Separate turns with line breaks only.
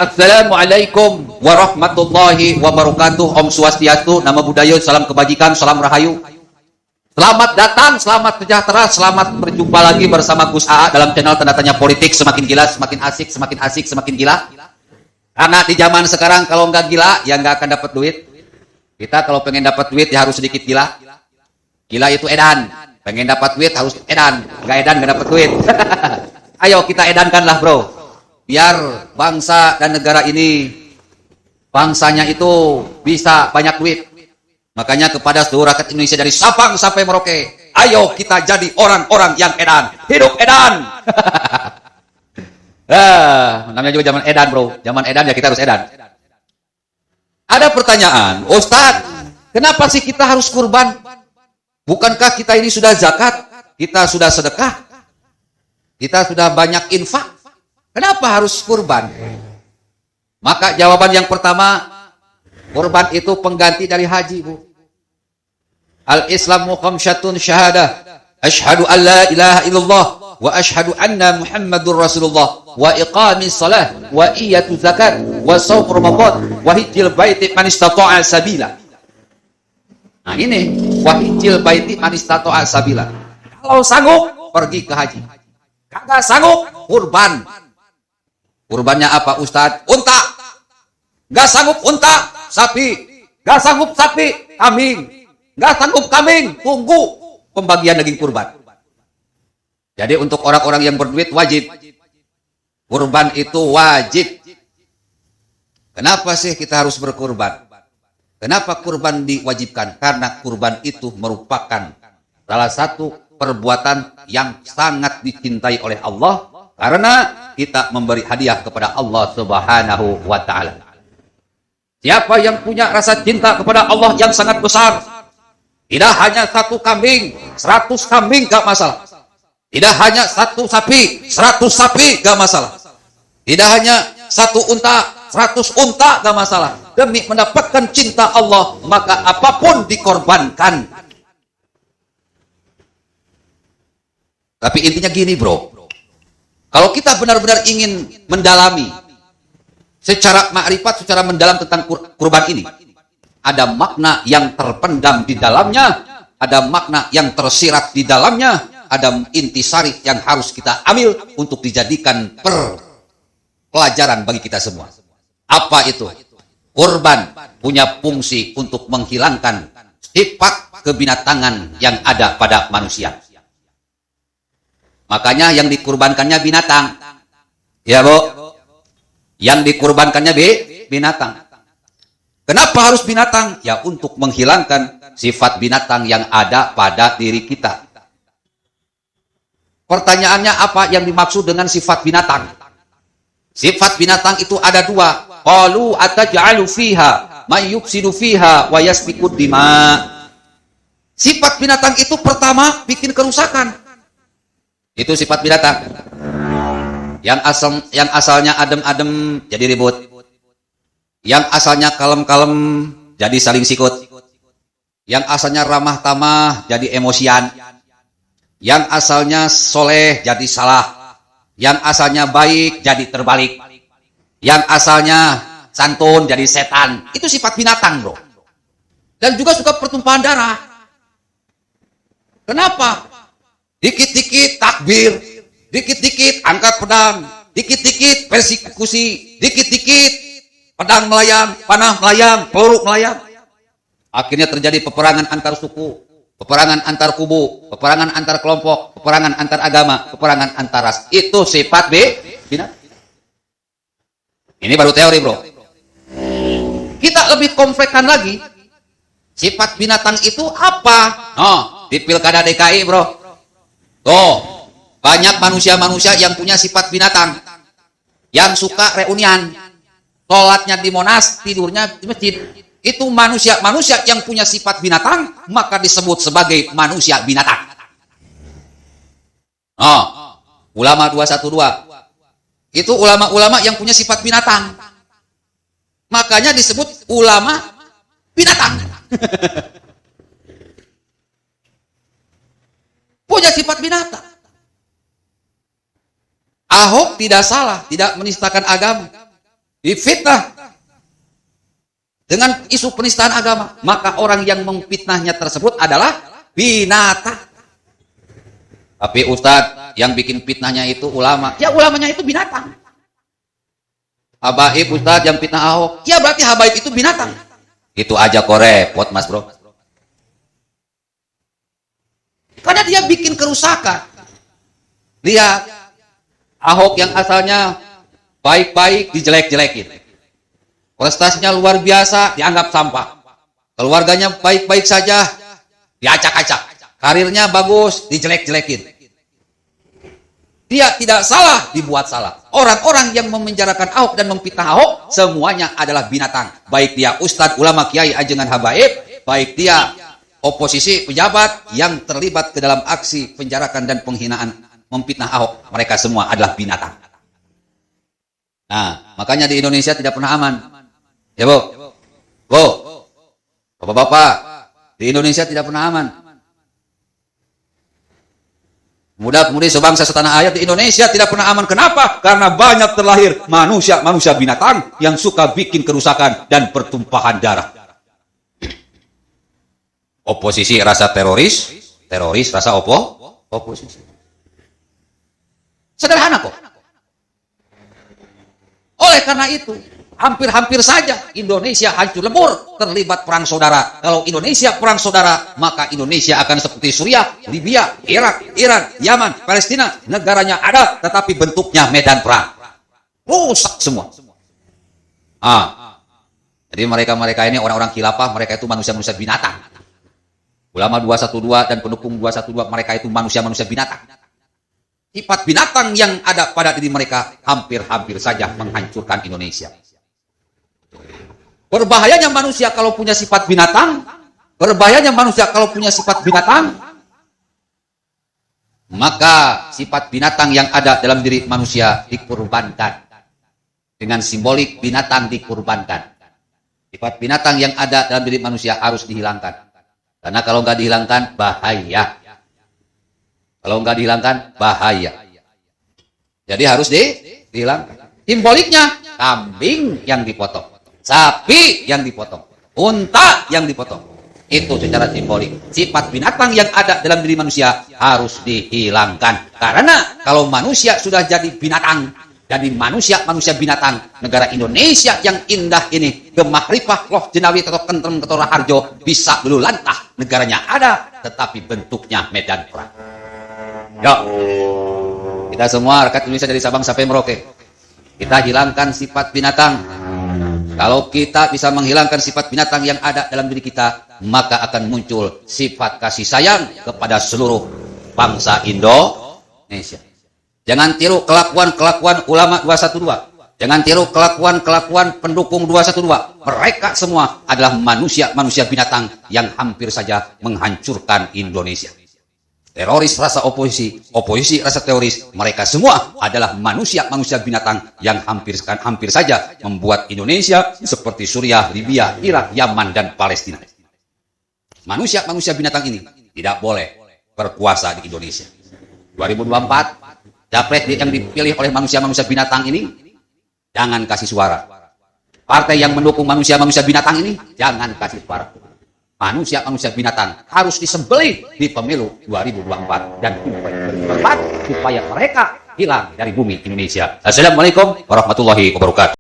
Assalamualaikum warahmatullahi wabarakatuh. Om Swastiastu, nama budaya, salam kebajikan, salam rahayu. Selamat datang, selamat sejahtera, selamat berjumpa lagi bersama Gus AA dalam channel Tanda Tanya Politik. Semakin gila, semakin asik, semakin asik, semakin gila. Karena di zaman sekarang kalau nggak gila, ya nggak akan dapat duit. Kita kalau pengen dapat duit ya harus sedikit gila. Gila itu edan. Pengen dapat duit harus edan. Nggak edan nggak dapat duit. Ayo kita edankanlah bro. Biar bangsa dan negara ini, bangsanya itu bisa banyak duit. Makanya kepada seluruh rakyat Indonesia dari Sabang sampai Merauke, ayo kita jadi orang-orang yang edan. Hidup edan. Namanya juga zaman edan bro. Zaman edan ya kita harus edan. Ada pertanyaan, Ustadz, kenapa sih kita harus kurban? Bukankah kita ini sudah zakat? Kita sudah sedekah? Kita sudah banyak infak? Kenapa harus kurban? Maka jawaban yang pertama, kurban itu pengganti dari haji, Bu. Al-Islamu khamsyatun syahadah. Asyhadu an la ilaha illallah wa asyhadu anna Muhammadur Rasulullah wa iqamis salah wa iyatu zakat wa shaum ramadan wa hijjil baiti man istata'a sabila. Nah ini, wa hijjil baiti man istata'a sabila. Kalau sanggup pergi ke haji. Kagak sanggup kurban. Kurbannya apa Ustadz? Unta. Gak sanggup unta, sapi. Gak sanggup sapi, kambing. Gak sanggup kambing, tunggu pembagian daging kurban. Jadi untuk orang-orang yang berduit wajib. Kurban itu wajib. Kenapa sih kita harus berkurban? Kenapa kurban diwajibkan? Karena kurban itu merupakan salah satu perbuatan yang sangat dicintai oleh Allah. Karena kita memberi hadiah kepada Allah Subhanahu wa Ta'ala. Siapa yang punya rasa cinta kepada Allah yang sangat besar, tidak hanya satu kambing, 100 kambing gak masalah. Tidak hanya satu sapi, 100 sapi gak masalah. Tidak hanya satu unta, 100 unta gak masalah. Demi mendapatkan cinta Allah, maka apapun dikorbankan. Tapi intinya gini bro, kalau kita benar-benar ingin mendalami secara makrifat, secara mendalam tentang kurban ini, ada makna yang terpendam di dalamnya, ada makna yang tersirat di dalamnya, ada intisari yang harus kita ambil untuk dijadikan pelajaran bagi kita semua. Apa itu? Kurban punya fungsi untuk menghilangkan sifat kebinatangan yang ada pada manusia. Makanya yang dikurbankannya binatang. Ya, Bu. Yang dikurbankannya binatang. Kenapa harus binatang? Ya, untuk menghilangkan sifat binatang yang ada pada diri kita. Pertanyaannya apa yang dimaksud dengan sifat binatang? Sifat binatang itu ada dua. Qalu ataj'alu fiha may yufsidu fiha wa yasfikud dima. Sifat binatang itu pertama bikin kerusakan. Itu sifat binatang. Yang asalnya adem-adem jadi ribut. Yang asalnya kalem-kalem jadi saling sikut. Yang asalnya ramah tamah jadi emosian. Yang asalnya soleh jadi salah. Yang asalnya baik jadi terbalik. Yang asalnya santun jadi setan. Itu sifat binatang, bro. Dan juga suka pertumpahan darah. Kenapa? Dikit-dikit takbir, dikit-dikit angkat pedang, dikit-dikit persekusi, dikit-dikit pedang melayang, panah melayang, peluru melayang. Akhirnya terjadi peperangan antar suku, peperangan antar kubu, peperangan antar kelompok, peperangan antar agama, peperangan antar ras. Itu sifat binatang. Ini baru teori, bro. Kita lebih komplekkan lagi. Sifat binatang itu apa? Oh, di Pilkada DKI, bro. Tuh, banyak manusia-manusia yang punya sifat binatang. Yang suka reunian. Sholatnya di Monas, tidurnya di masjid. Itu manusia-manusia yang punya sifat binatang, maka disebut sebagai manusia binatang. Oh, ulama 212. Itu ulama-ulama yang punya sifat binatang. Makanya disebut ulama binatang. Punya sifat binatang. Ahok tidak salah, tidak menistakan agama. difitnah dengan isu penistaan agama, maka orang yang memfitnahnya tersebut adalah binatang. Tapi Ustadz, yang bikin fitnahnya itu ulama, ya ulamanya itu binatang. Habaib Ustadz yang fitnah Ahok, ya berarti habaib itu binatang. Itu aja kok repot Mas Bro. Karena dia bikin kerusakan. Lihat, Ahok yang asalnya baik-baik dijelek-jelekin. Prestasinya luar biasa dianggap sampah. Keluarganya baik-baik saja diacak-acak. Karirnya bagus dijelek-jelekin. Dia tidak salah dibuat salah. Orang-orang yang memenjarakan Ahok dan memfitnah Ahok semuanya adalah binatang. Baik dia ustadz, ulama, kiai, ajengan, habaib, baik dia oposisi, pejabat yang terlibat ke dalam aksi penjarakan dan penghinaan memfitnah Ahok, mereka semua adalah binatang. Nah, makanya di Indonesia tidak pernah aman. Ya, Bu. Bu. Bapak-bapak, di Indonesia tidak pernah aman. Muda-mudi sebangsa setanah air di Indonesia tidak pernah aman. Kenapa? Karena banyak terlahir manusia binatang yang suka bikin kerusakan dan pertumpahan darah. Oposisi rasa teroris, teroris rasa oposisi. Sederhana kok. Oleh karena itu, hampir-hampir saja Indonesia hancur lebur terlibat perang saudara. Kalau Indonesia perang saudara, maka Indonesia akan seperti Suriah, Libya, Irak, Iran, Yaman, Palestina. Negaranya ada, tetapi bentuknya medan perang. Rusak semua. Jadi mereka ini orang-orang khilafah, mereka itu manusia-manusia binatang. Ulama 212 dan pendukung 212 mereka itu manusia-manusia binatang. Sifat binatang yang ada pada diri mereka hampir-hampir saja menghancurkan Indonesia. Berbahayanya manusia kalau punya sifat binatang, maka sifat binatang yang ada dalam diri manusia dikurbankan. Dengan simbolik binatang dikurbankan. Sifat binatang yang ada dalam diri manusia harus dihilangkan. Karena kalau nggak dihilangkan, bahaya. Jadi harus dihilangkan. Simboliknya, kambing yang dipotong. Sapi yang dipotong. Unta yang dipotong. Itu secara simbolik. Sifat binatang yang ada dalam diri manusia harus dihilangkan. Karena kalau manusia sudah jadi binatang, jadi manusia binatang, negara Indonesia yang indah ini, gemah ripah loh jenawi atau kentrem ketora harjo, bisa dulu lantah. Negaranya ada, tetapi bentuknya medan perang. Yuk, kita semua rakyat Indonesia dari Sabang sampai Merauke, kita hilangkan sifat binatang. Kalau kita bisa menghilangkan sifat binatang yang ada dalam diri kita, maka akan muncul sifat kasih sayang kepada seluruh bangsa Indonesia. Jangan tiru kelakuan-kelakuan ulama 212. Jangan tiru kelakuan-kelakuan pendukung 212. Mereka semua adalah manusia binatang yang hampir saja menghancurkan Indonesia. Teroris rasa oposisi rasa teroris. Mereka semua adalah manusia binatang yang hampir saja membuat Indonesia seperti Suriah, Libya, Irak, Yaman, dan Palestina. Manusia binatang ini tidak boleh berkuasa di Indonesia. 2024 Capres yang dipilih oleh manusia binatang ini, jangan kasih suara. Partai yang mendukung manusia binatang ini, jangan kasih suara. Manusia binatang harus disembelih di pemilu 2024 dan 2024 supaya mereka hilang dari bumi Indonesia. Assalamualaikum warahmatullahi wabarakatuh.